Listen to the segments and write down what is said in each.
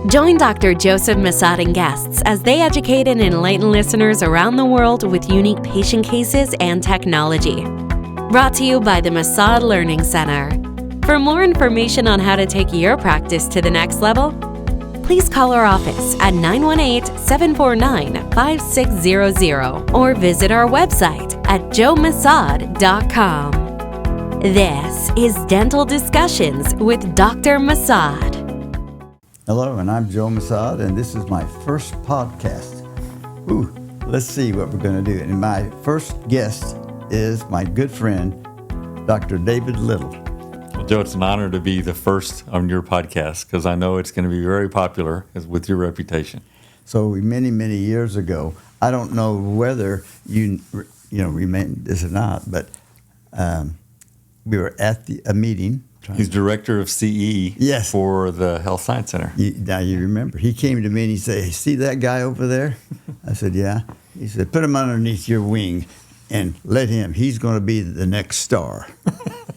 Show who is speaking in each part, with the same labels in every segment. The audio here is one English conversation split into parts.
Speaker 1: Join Dr. Joseph Massad and guests as they educate and enlighten listeners around the world with unique patient cases and technology. Brought to you by the Massad Learning Center. For more information on how to take your practice to the next level, please call our office at 918-749-5600 or visit our website at joemassad.com. This is Dental Discussions with Dr. Massad.
Speaker 2: Hello, and I'm Joe Massad, and this is my first podcast. Let's see what we're going to do. And my first guest is my good friend, Dr. David Little.
Speaker 3: Well, Joe, it's an honor to be the first on your podcast because I know it's going to be very popular with your reputation.
Speaker 2: So many, many years ago, I don't know whether you remember this or not, but we were at a meeting.
Speaker 3: He's director of CE
Speaker 2: yes.
Speaker 3: for the Health Science Center.
Speaker 2: Now you remember. He came to me and he said, "Hey, see that guy over there?" I said, "Yeah." He said, "Put him underneath your wing and let him. He's going to be the next star."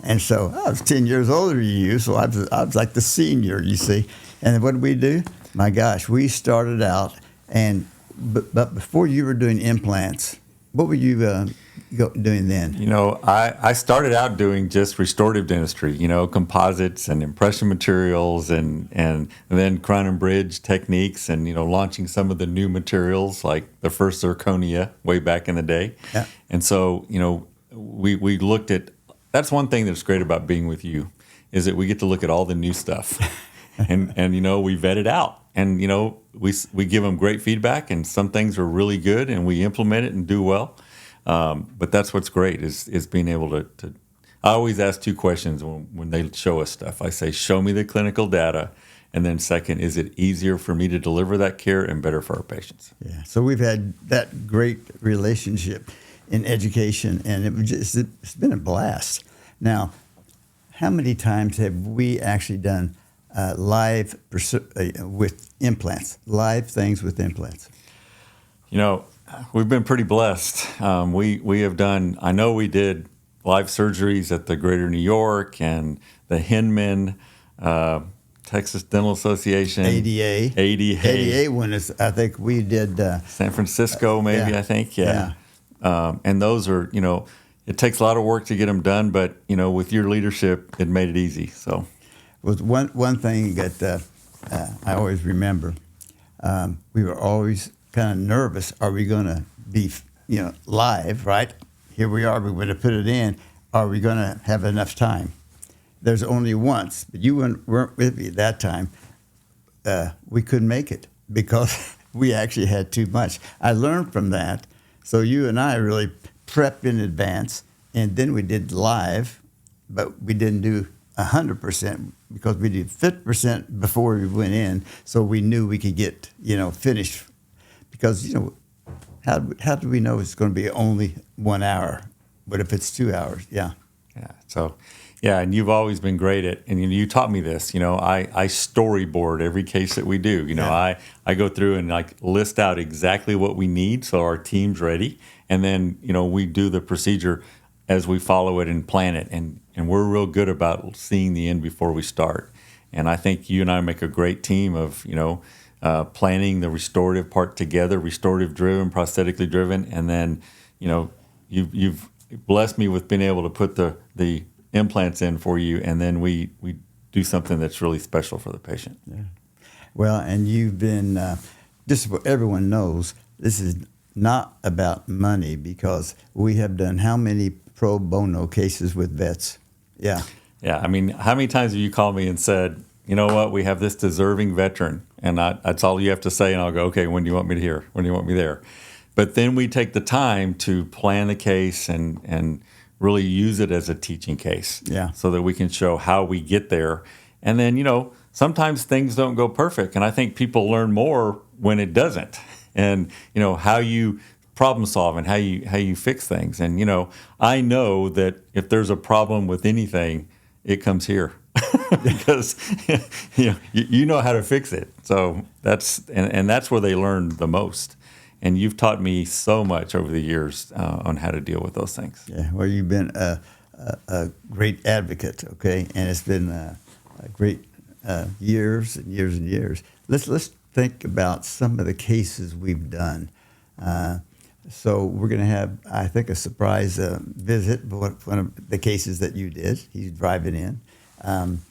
Speaker 2: And so I was 10 years older than you, so I was like the senior, you see. And what did we do? My gosh, we started out, but before you were doing implants, what were you doing then?
Speaker 3: You know, I started out doing just restorative dentistry, composites and impression materials and then crown and bridge techniques and, launching some of the new materials like the first zirconia way back in the day. Yeah. And so, we looked at, that's one thing that's great about being with you is that we get to look at all the new stuff and we vet it out and, we give them great feedback and some things are really good and we implement it and do well. But that's what's great is being able to I always ask two questions when they show us stuff. I say, show me the clinical data. And then second, is it easier for me to deliver that care and better for our patients?
Speaker 2: Yeah. So we've had that great relationship in education and it's been a blast. Now, how many times have we actually done live with implants, live things with implants?
Speaker 3: We've been pretty blessed. We have done, I know we did live surgeries at the Greater New York and the Hinman, Texas Dental Association.
Speaker 2: ADA one is, I think we did.
Speaker 3: San Francisco maybe, I think, yeah. And those are, it takes a lot of work to get them done, but, with your leadership, it made it easy, so.
Speaker 2: Was one thing that I always remember, we were always kind of nervous. Are we going to be, live, right? Here we are. We're going to put it in. Are we going to have enough time? There's only once, but you weren't with me at that time. We couldn't make it because we actually had too much. I learned from that. So you and I really prepped in advance, and then we did live, but we didn't do 100% because we did 50% before we went in, so we knew we could get, finished. Because, how do we know it's going to be only 1 hour? But if it's 2 hours, yeah.
Speaker 3: Yeah. So, and you've always been great at, and you taught me this, I storyboard every case that we do. I go through and list out exactly what we need so our team's ready. And then, we do the procedure as we follow it and plan it. And we're real good about seeing the end before we start. And I think you and I make a great team of, planning the restorative part together, restorative driven, prosthetically driven, and then, you've blessed me with being able to put the implants in for you, and then we do something that's really special for the patient.
Speaker 2: Yeah. Well, and you've been, just so everyone knows, this is not about money because we have done how many pro bono cases with vets? Yeah.
Speaker 3: Yeah. I mean, how many times have you called me and said, you know what, we have this deserving veteran, and that's all you have to say, and I'll go, okay, when do you want me to here? When do you want me there? But then we take the time to plan the case and really use it as a teaching case so that we can show how we get there. And then, sometimes things don't go perfect, and I think people learn more when it doesn't. And, how you problem solve and how you fix things. And, I know that if there's a problem with anything, it comes here. Because you know how to fix it. So that's where they learn the most. And you've taught me so much over the years on how to deal with those things.
Speaker 2: Yeah, well, you've been a great advocate, okay, and it's been a great years and years and years. Let's think about some of the cases we've done. So we're going to have, I think, a surprise visit. One of the cases that you did, he's driving in, and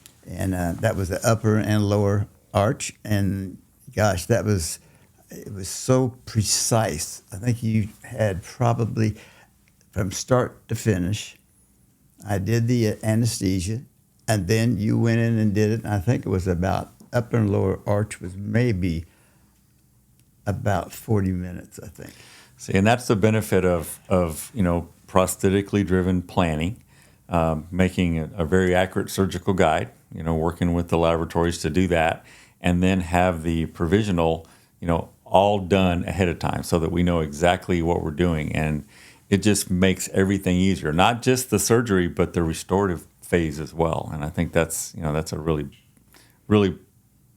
Speaker 2: that was the upper and lower arch. And gosh, it was so precise. I think you had probably from start to finish. I did the anesthesia, and then you went in and did it. And I think it was about upper and lower arch was maybe about 40 minutes, I think.
Speaker 3: See, and that's the benefit of prosthetically driven planning, making a very accurate surgical guide, working with the laboratories to do that, and then have the provisional, all done ahead of time so that we know exactly what we're doing. And it just makes everything easier, not just the surgery, but the restorative phase as well. And I think that's a really, really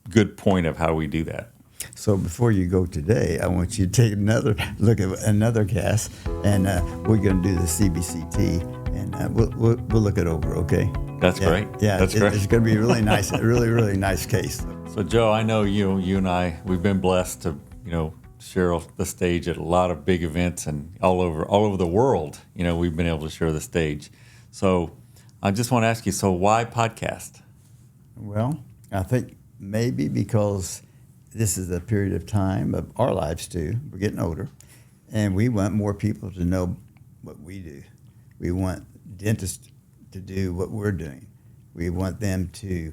Speaker 3: good point of how we do that.
Speaker 2: So before you go today, I want you to take another look at another cast, and we're going to do the CBCT, and we'll look it over, okay?
Speaker 3: That's great.
Speaker 2: Yeah,
Speaker 3: that's great.
Speaker 2: It's going to be a really nice, a really, really nice case.
Speaker 3: So Joe, I know you and I, we've been blessed to, share the stage at a lot of big events and all over the world. We've been able to share the stage. So I just want to ask you, so why podcast?
Speaker 2: Well, I think maybe because this is a period of time of our lives too. We're getting older, and we want more people to know what we do. We want dentists to do what we're doing. We want them to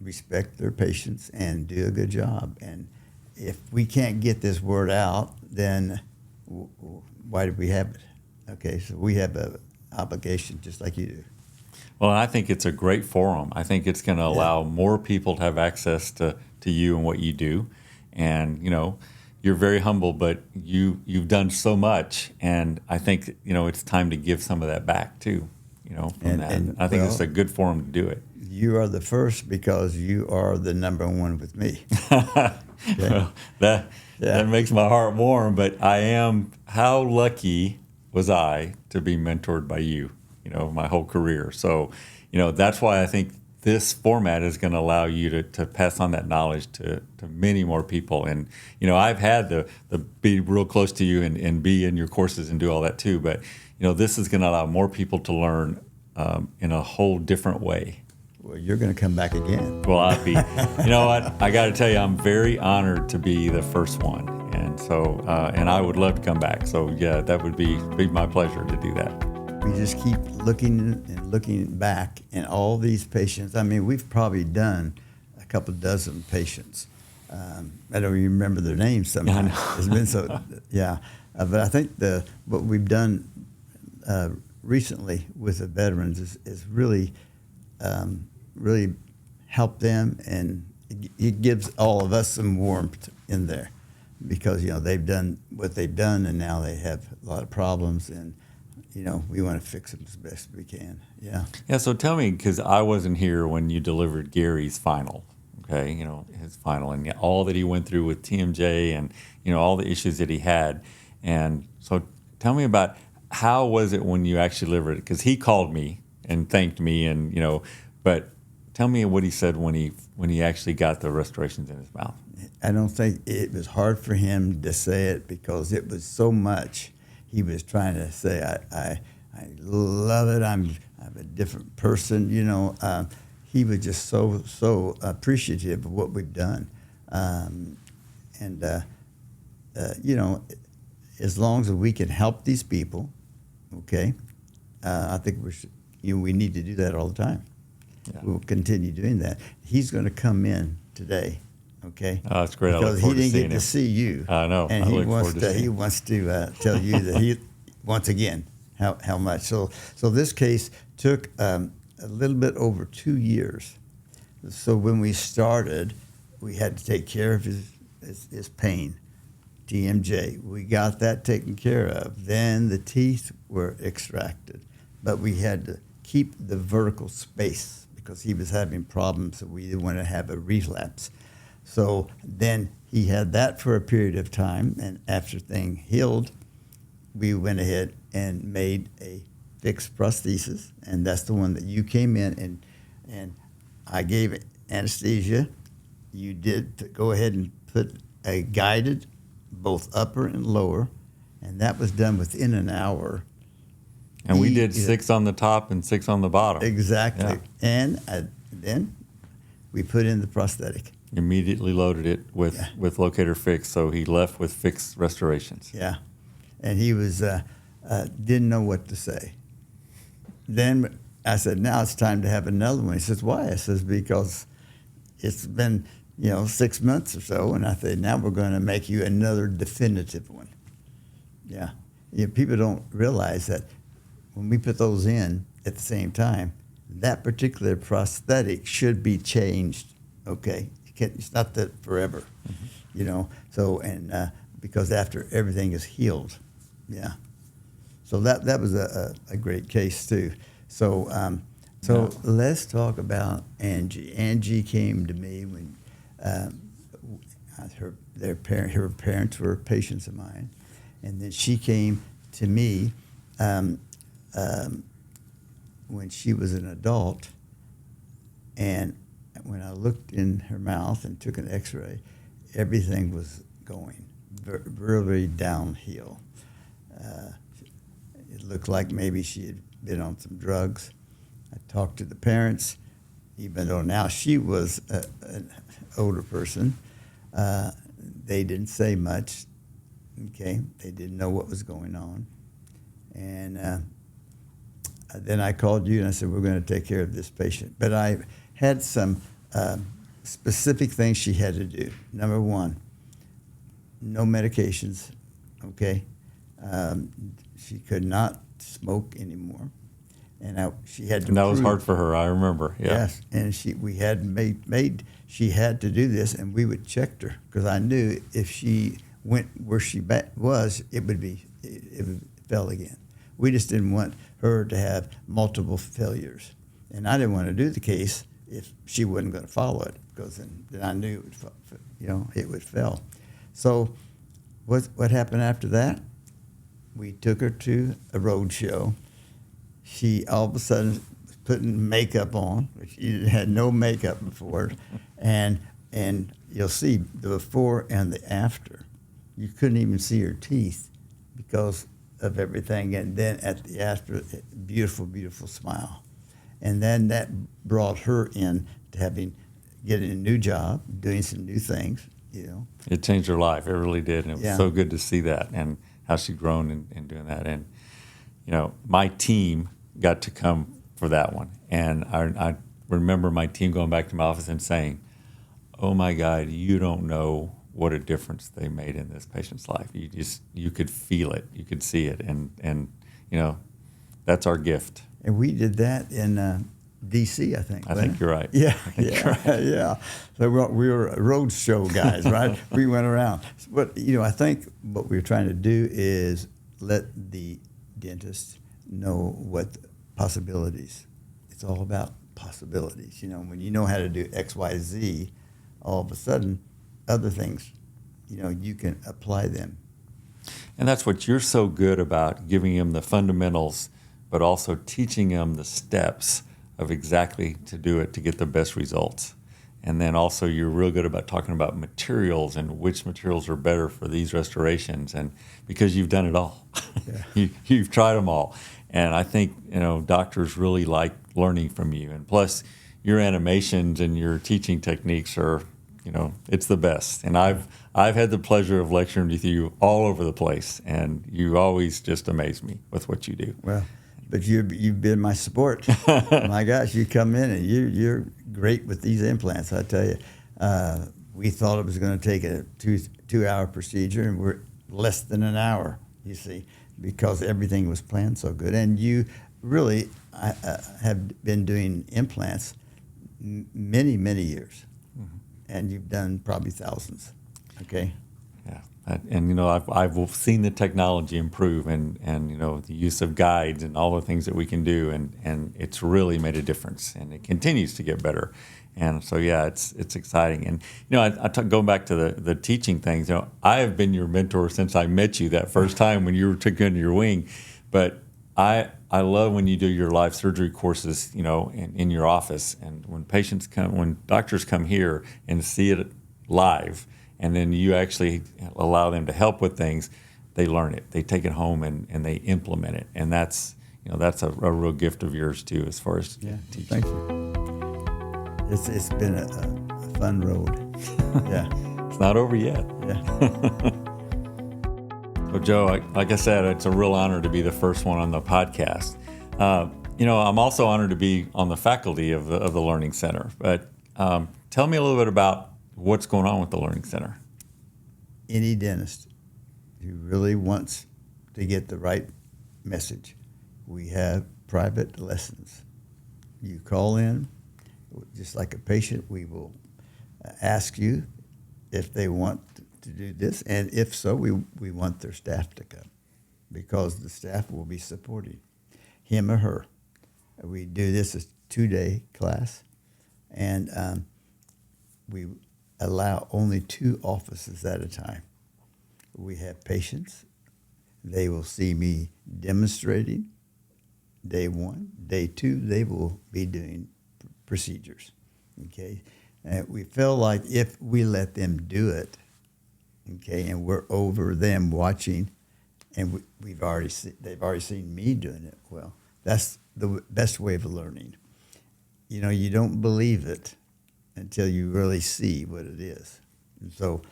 Speaker 2: respect their patients and do a good job. And if we can't get this word out, then why do we have it? Okay, so we have an obligation just like you do.
Speaker 3: Well, I think it's a great forum. I think it's going to allow more people to have access to you and what you do. And, you're very humble, but you've done so much. And I think, it's time to give some of that back too, from that. And I think it's a good forum to do it.
Speaker 2: You are the first because you are the number one with me.
Speaker 3: Okay? Well, that makes my heart warm, but how lucky was I to be mentored by you, my whole career. So, that's why I think this format is going to allow you to pass on that knowledge to many more people. And, I've had the be real close to you and be in your courses and do all that too. But, this is going to allow more people to learn in a whole different way.
Speaker 2: Well, you're going to come back again.
Speaker 3: Well, I'll be. You know what? I got to tell you, I'm very honored to be the first one. And so, and I would love to come back. So, yeah, that would be my pleasure to do that.
Speaker 2: We just keep looking and looking back, and all these patients. I mean, we've probably done a couple dozen patients. I don't even remember their names sometimes.
Speaker 3: Yeah,
Speaker 2: it's been so, yeah. But I think what we've done recently with the veterans is really, really helped them, and it gives all of us some warmth in there because, they've done what they've done, and now they have a lot of problems, and we want to fix them as best we can. Yeah.
Speaker 3: Yeah. So tell me, because I wasn't here when you delivered Gary's final, okay, his final, and all that he went through with TMJ and, all the issues that he had. And so tell me about how was it when you actually delivered it? Because he called me and thanked me and, but tell me what he said when he actually got the restorations in his mouth.
Speaker 2: I don't think it was hard for him to say it because it was so much. He was trying to say, I love it. I'm a different person. He was just so appreciative of what we've done, as long as we can help these people, okay. I think we need to do that all the time. Yeah. We'll continue doing that. He's going to come in today. Okay.
Speaker 3: Oh, that's great.
Speaker 2: Because he didn't get to see you.
Speaker 3: I know.
Speaker 2: And he wants to tell you that he once again how much. So this case took a little bit over 2 years. So when we started, we had to take care of his pain, TMJ. We got that taken care of. Then the teeth were extracted, but we had to keep the vertical space because he was having problems. So we didn't want to have a relapse. So then he had that for a period of time, and after things healed, we went ahead and made a fixed prosthesis, and that's the one that you came in and I gave it anesthesia. You did go ahead and put a guided, both upper and lower, and that was done within an hour.
Speaker 3: And we did 6 on the top and 6 on the bottom.
Speaker 2: Exactly.
Speaker 3: Yeah.
Speaker 2: And then we put in the prosthetic.
Speaker 3: Immediately loaded it with locator fix, so he left with fixed restorations.
Speaker 2: Yeah. And he was didn't know what to say. Then I said, now it's time to have another one. He says, why? I says, because it's been, 6 months or so, and I said, now we're going to make you another definitive one. Yeah. People don't realize that when we put those in at the same time, that particular prosthetic should be changed, okay? It's not that forever, So, and because after everything is healed, yeah. So that was a great case too. So let's talk about Angie. Angie came to me when her parents were patients of mine, and then she came to me when she was an adult, and when I looked in her mouth and took an X-ray, everything was going really downhill. It looked like maybe she had been on some drugs. I talked to the parents, even though now she was an older person. They didn't say much, okay? They didn't know what was going on. And then I called you and I said, we're going to take care of this patient. But I had some specific things she had to do. Number one, no medications, okay? She could not smoke anymore. And she had to
Speaker 3: And that was hard for her, I remember. Yeah.
Speaker 2: Yes, and we had she had to do this, and we would check her, because I knew if she went where she was, it would fail again. We just didn't want her to have multiple failures. And I didn't want to do the case if she wasn't going to follow it, because then I knew it would fail. So what happened after that? We took her to a road show. She all of a sudden was putting makeup on, which she had no makeup before, and you'll see the before and the after. You couldn't even see her teeth because of everything, and then at the after, beautiful, beautiful smile. And then that brought her in to getting a new job, doing some new things,
Speaker 3: It changed her life. It really did. And it was so good to see that and how she'd grown in doing that. And, my team got to come for that one. And I remember my team going back to my office and saying, oh, my God, you don't know what a difference they made in this patient's life. You could feel it. You could see it. And that's our gift.
Speaker 2: And we did that in D.C., I think.
Speaker 3: I think you're right.
Speaker 2: Yeah, yeah. So we were road show guys, right? We went around. But, I think what we were trying to do is let the dentist know what the possibilities. It's all about possibilities. When you know how to do X, Y, Z, all of a sudden, other things, you can apply them.
Speaker 3: And that's what you're so good about, giving him the fundamentals, but also teaching him the steps of exactly to do it to get the best results. And then also you're real good about talking about materials and which materials are better for these restorations, and because you've done it all. Yeah. You've tried them all. And I think, doctors really like learning from you. And plus your animations and your teaching techniques are, it's the best. And I've had the pleasure of lecturing with you all over the place, and you always just amaze me with what you do.
Speaker 2: Well, but you've been my support. My gosh, you come in and you're great with these implants. I tell you, we thought it was going to take a 2-hour procedure, and we're less than an hour. You see, because everything was planned so good, and you really have been doing implants many, many years, and you've done probably thousands. Okay.
Speaker 3: Yeah. And I've seen the technology improve, and the use of guides and all the things that we can do, and it's really made a difference, and it continues to get better. And so it's exciting. And going back to the teaching things, I have been your mentor since I met you that first time when you were took under your wing, but I I love when you do your live surgery courses, in your office, and when doctors come here and see it live, and then you actually allow them to help with things, they learn it, they take it home and they implement it, and that's a real gift of yours too, as far as teaching.
Speaker 2: Thank you. It's been a fun road. Yeah,
Speaker 3: it's not over yet.
Speaker 2: Yeah.
Speaker 3: So Joe, like I said, it's a real honor to be the first one on the podcast. I'm also honored to be on the faculty of the Learning Center. But tell me a little bit about what's going on with the Learning Center.
Speaker 2: Any dentist who really wants to get the right message, we have private lessons. You call in, just like a patient, we will ask you if they want to do this, and if so, we want their staff to come, because the staff will be supporting him or her. We do this as a 2-day class, and we allow only 2 offices at a time. We have patients. They will see me demonstrating day 1. Day 2, they will be doing procedures. Okay, and we feel like if we let them do it, okay, and we're over them watching, and they've already seen me doing it. Well, that's the best way of learning. You don't believe it until you really see what it is. And so,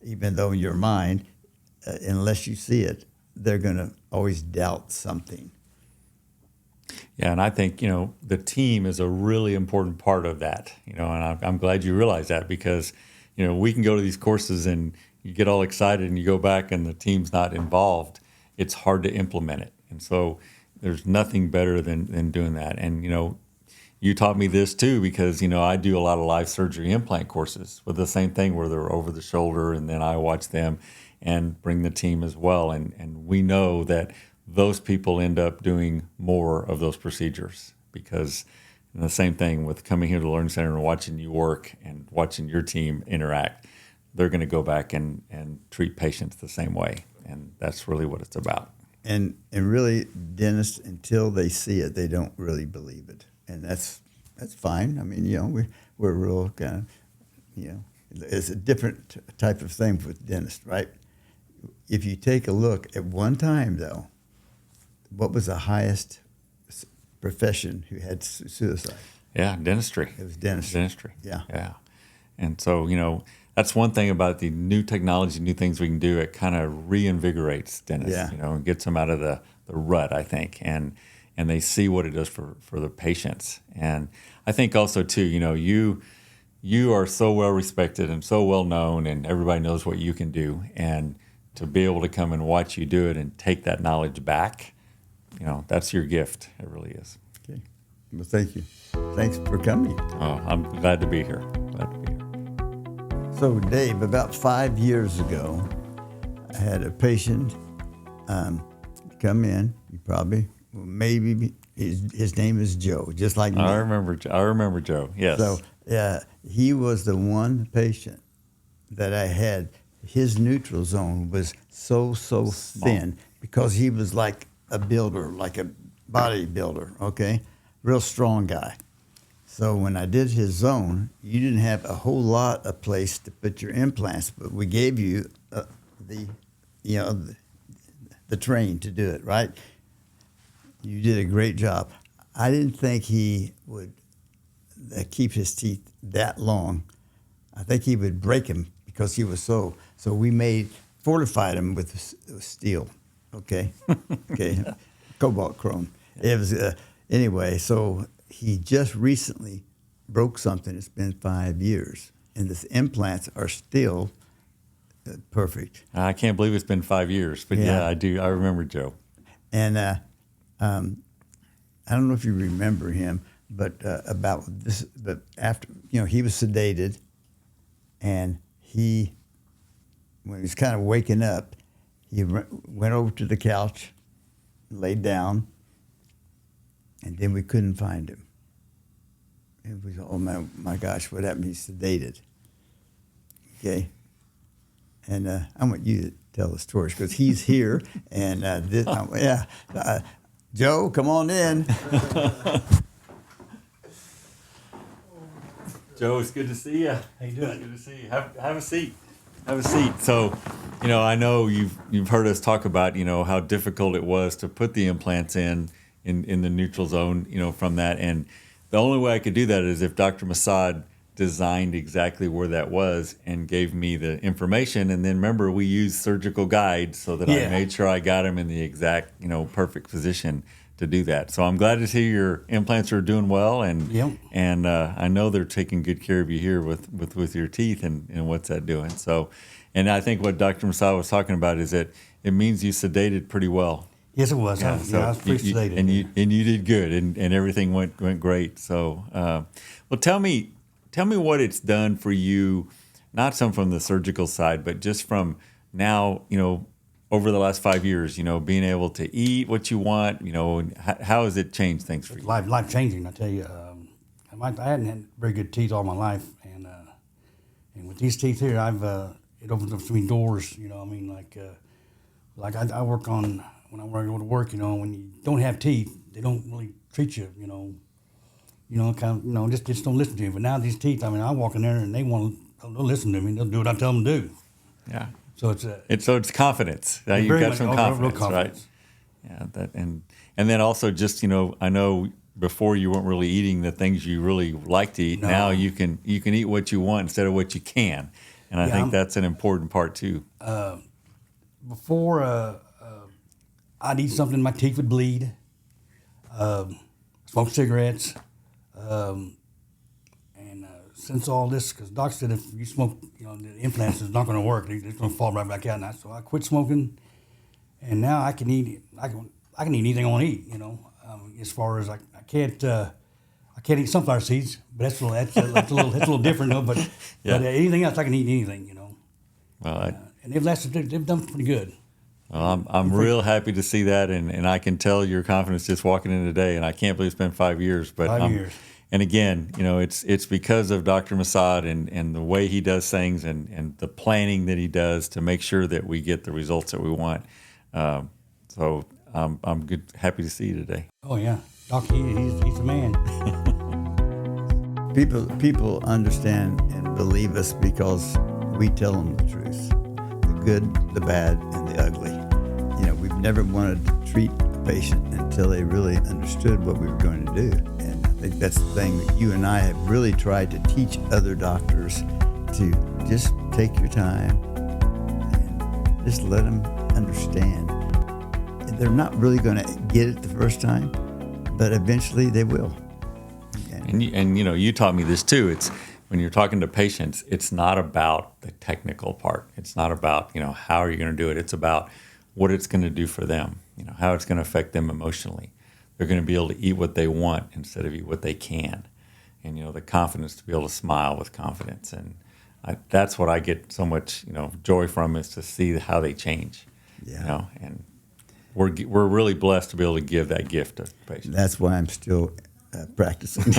Speaker 2: even though in your mind, unless you see it, they're going to always doubt something.
Speaker 3: Yeah, and I think, the team is a really important part of that, and I'm glad you realize that, because, we can go to these courses and you get all excited and you go back and the team's not involved. It's hard to implement it. And so there's nothing better than doing that. And, you taught me this too, because, I do a lot of live surgery implant courses with the same thing where they're over the shoulder, and then I watch them and bring the team as well. And we know that those people end up doing more of those procedures, because the same thing with coming here to the Learning Center and watching you work and watching your team interact, they're going to go back and treat patients the same way. And that's really what it's about.
Speaker 2: And really, dentists, until they see it, they don't really believe it. And that's fine. I mean, we're real kind of, it's a different type of thing with dentists, right? If you take a look at one time, though, what was the highest profession who had suicide?
Speaker 3: Yeah, dentistry.
Speaker 2: It was dentistry.
Speaker 3: Dentistry.
Speaker 2: Yeah.
Speaker 3: Yeah. And so, that's one thing about the new technology, new things we can do. It kind of reinvigorates dentists, and gets them out of the rut, I think. And they see what it does for the patients. And I think also, too, you are so well respected and so well known, and everybody knows what you can do. And to be able to come and watch you do it and take that knowledge back, that's your gift. It really is.
Speaker 2: Okay. Well, thank you. Thanks for coming.
Speaker 3: Oh, I'm glad to be here. Glad to be here.
Speaker 2: So, Dave, about 5 years ago, I had a patient come in. Maybe his name is Joe, just like me.
Speaker 3: I remember Joe. Yes.
Speaker 2: So, he was the one patient that I had. His neutral zone was so thin, because he was like a builder, like a bodybuilder. Okay, real strong guy. So when I did his zone, you didn't have a whole lot of place to put your implants, but we gave you the train to do it, right? You did a great job. I didn't think he would keep his teeth that long. I think he would break them, because he was so we fortified him with steel, okay? Okay, cobalt chrome. It was, anyway, so he just recently broke something. It's been 5 years, and his implants are still perfect.
Speaker 3: I can't believe it's been 5 years, but yeah, I do. I remember Joe.
Speaker 2: And I don't know if you remember him, but about this, but after, he was sedated, and when he was kind of waking up, he went over to the couch, laid down, and then we couldn't find him. And we thought, oh my gosh, what happened? He's sedated. Okay. And I want you to tell the stories, because he's here, and Joe, come on in.
Speaker 3: Joe, it's good to see you.
Speaker 4: How you doing?
Speaker 3: Good to see you. Have a seat. Have a seat. So, I know you've heard us talk about, how difficult it was to put the implants in the neutral zone, from that. And the only way I could do that is if Dr. Massad designed exactly where that was and gave me the information. And then remember, we used surgical guides so that I made sure I got him in the exact, perfect position to do that. So I'm glad to see your implants are doing well, and I know they're taking good care of you here with your teeth and what's that doing. So, and I think what Dr. Massad was talking about is that it means you sedated pretty well.
Speaker 4: Yes, it was. I was pretty sedated.
Speaker 3: And you did good, and everything went great. So, well, tell me what it's done for you, not some from the surgical side, but just from now, over the last 5 years, being able to eat what you want, and how has it changed things for you?
Speaker 4: Life changing, I tell you. I hadn't had very good teeth all my life, and with these teeth here, it opens up so many doors. Like I work on when I go to work. When you don't have teeth, they don't really treat you. Just don't listen to you. But now these teeth, I walk in there and they'll listen to me. They'll do what I tell them to do.
Speaker 3: Yeah.
Speaker 4: So
Speaker 3: it's confidence. You've got some confidence, right? Yeah. And then also just I know before you weren't really eating the things you really like to eat. No. Now you can eat what you want instead of what you can, and I think that's an important part too.
Speaker 4: Before I'd eat something, my teeth would bleed. Smoke cigarettes. Since all this, because Doc said if you smoke, the implants is not going to work. It's going to fall right back out. And so I quit smoking, and now I can eat. I can eat anything I want to eat. As far as I can't eat sunflower seeds, but that's a little different though. But anything else I can eat anything.
Speaker 3: Well,
Speaker 4: and they've done pretty good.
Speaker 3: Well, I'm real happy to see that, and I can tell your confidence just walking in today, and I can't believe it's been 5 years. But
Speaker 4: 5 years.
Speaker 3: And again, it's because of Dr. Massad and the way he does things and the planning that he does to make sure that we get the results that we want. So I'm happy to see you today.
Speaker 4: Oh yeah, Doc, he's the man.
Speaker 2: People understand and believe us because we tell them the truth, the good, the bad, and the ugly. We've never wanted to treat a patient until they really understood what we were going to do. And I think that's the thing that you and I have really tried to teach other doctors to just take your time and just let them understand. They're not really going to get it the first time, but eventually they will.
Speaker 3: And you taught me this too. It's when you're talking to patients, it's not about the technical part. It's not about, how are you going to do it? It's about what it's going to do for them, how it's going to affect them emotionally. They're going to be able to eat what they want instead of eat what they can. And, the confidence to be able to smile with confidence. And that's what I get so much, joy from, is to see how they change.
Speaker 2: Yeah.
Speaker 3: And we're really blessed to be able to give that gift to patients.
Speaker 2: That's why I'm still practicing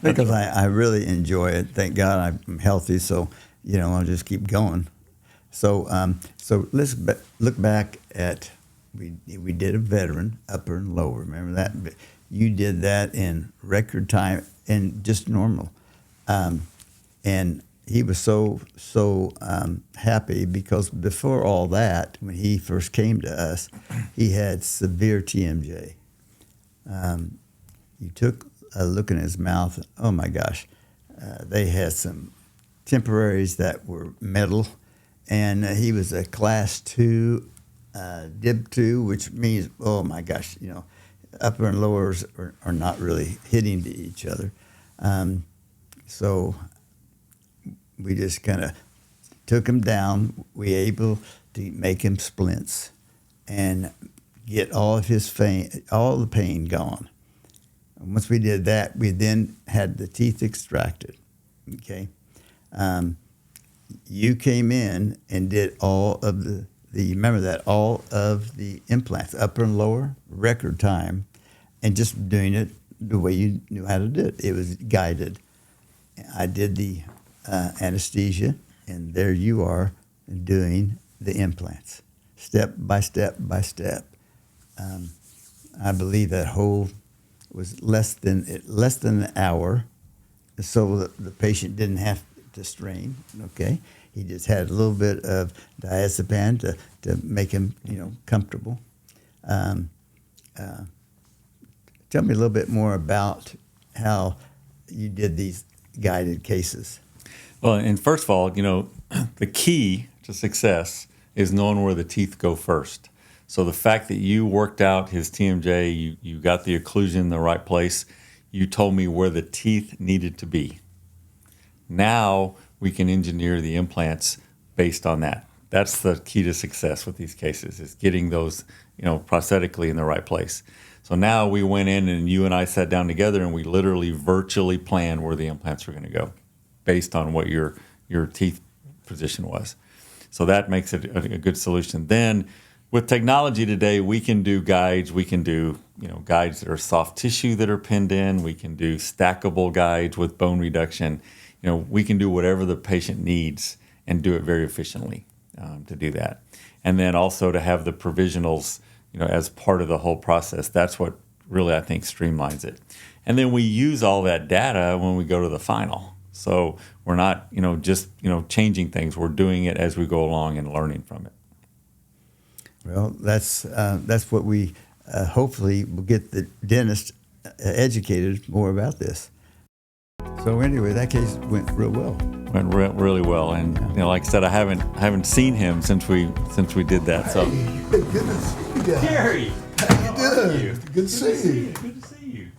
Speaker 2: because I really enjoy it. Thank God I'm healthy, so I'll just keep going. So let's look back at we did a veteran, upper and lower. Remember that? You did that in record time and just normal, and he was so happy because before all that, when he first came to us, he had severe TMJ. You took a look in his mouth. Oh my gosh, they had some temporaries that were metal, and he was a class 2, dib 2, which means, oh my gosh, upper and lowers are not really hitting to each other. So we just kind of took him down. We were able to make him splints and get all of all the pain gone. And once we did that, we then had the teeth extracted. Okay, you came in and did all of the remember that, all of the implants, upper and lower, record time, and just doing it the way you knew how to do it. It was guided. I did the anesthesia, and there you are doing the implants, step by step by step. I believe that hole was less than an hour, so the patient didn't have to strain. Okay, he just had a little bit of diazepam to make him comfortable. Tell me a little bit more about how you did these guided cases.
Speaker 3: Well, and first of all, the key to success is knowing where the teeth go first. So the fact that you worked out his TMJ, you got the occlusion in the right place, you told me where the teeth needed to be. Now we can engineer the implants based on that. That's the key to success with these cases, is getting those, prosthetically in the right place. So now we went in and you and I sat down together and we literally virtually planned where the implants were going to go based on what your teeth position was. So that makes it a good solution. Then with technology today, we can do guides. We can do guides that are soft tissue that are pinned in. We can do stackable guides with bone reduction. We can do whatever the patient needs and do it very efficiently to do that. And then also to have the provisionals, as part of the whole process. That's what really, I think, streamlines it. And then we use all that data when we go to the final. So we're not, just, changing things. We're doing it as we go along and learning from it.
Speaker 2: Well, that's what we hopefully will get the dentist educated more about this. So anyway, that case went real well.
Speaker 3: Went really well, and like I said, I haven't seen him since we did that. So
Speaker 5: Good to see you guys.
Speaker 3: Gary,
Speaker 5: How you doing? Good to see you.
Speaker 3: Good to see you.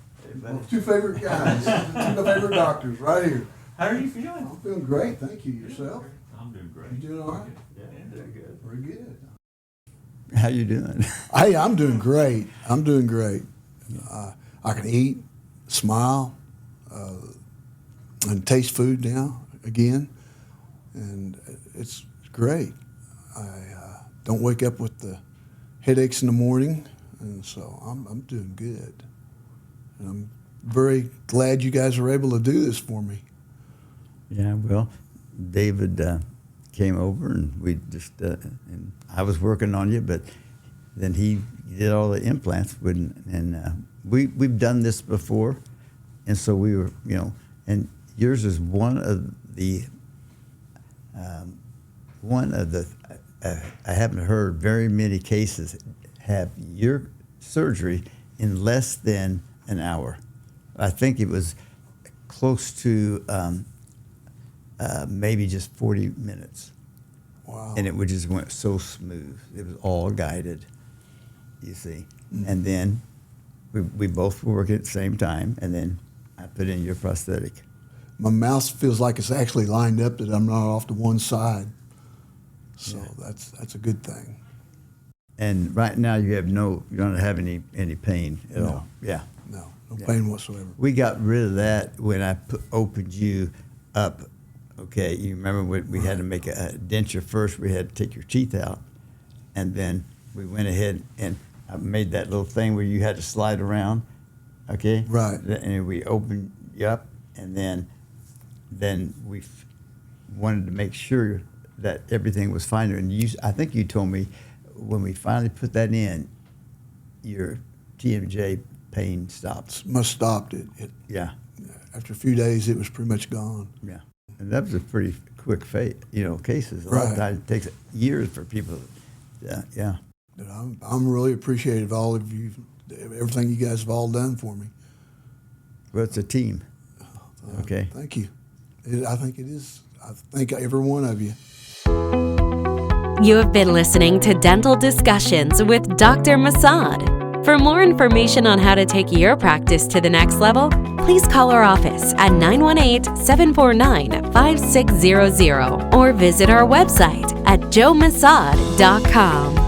Speaker 5: Two favorite guys, two of my favorite doctors right here.
Speaker 3: How are you feeling?
Speaker 5: I'm feeling great, thank you. Yourself?
Speaker 3: I'm doing great.
Speaker 5: You doing all right?
Speaker 3: Yeah, doing good.
Speaker 5: Very good.
Speaker 2: How you doing?
Speaker 5: Hey, I'm doing great. I'm doing great. I can eat, smile, and taste food now again, and it's great. I don't wake up with the headaches in the morning, and so I'm doing good. And I'm very glad you guys were able to do this for me.
Speaker 2: Yeah, well, David came over and we just, and I was working on you, but then he did all the implants. And we've done this before, and so we were, and yours is one of the, I haven't heard very many cases have your surgery in less than an hour. I think it was close to maybe just 40 minutes.
Speaker 5: Wow.
Speaker 2: And it just went so smooth. It was all guided, you see. Mm-hmm. And then we both were working at the same time, and then I put in your prosthetic.
Speaker 5: My mouth feels like it's actually lined up, that I'm not off to one side. So yeah. That's a good thing.
Speaker 2: And right now you don't have any pain at all. Yeah.
Speaker 5: No pain whatsoever.
Speaker 2: We got rid of that when I opened you up. Okay, you remember we had to make a denture first. We had to take your teeth out, and then we went ahead and I made that little thing where you had to slide around. Okay.
Speaker 5: Right.
Speaker 2: And we opened you up, and then we wanted to make sure that everything was fine. And I think you told me when we finally put that in, your TMJ pain stopped.
Speaker 5: Must stopped it.
Speaker 2: Yeah.
Speaker 5: After a few days, it was pretty much gone.
Speaker 2: Yeah. And that was a pretty quick cases. A lot of times it takes years for people. Yeah.
Speaker 5: But I'm really appreciative of all of you, everything you guys have all done for me.
Speaker 2: Well, it's a team. Okay.
Speaker 5: Thank you. I think it is. I thank every one of you.
Speaker 1: You have been listening to Dental Discussions with Dr. Massad. For more information on how to take your practice to the next level, please call our office at 918-749-5600 or visit our website at joemassad.com.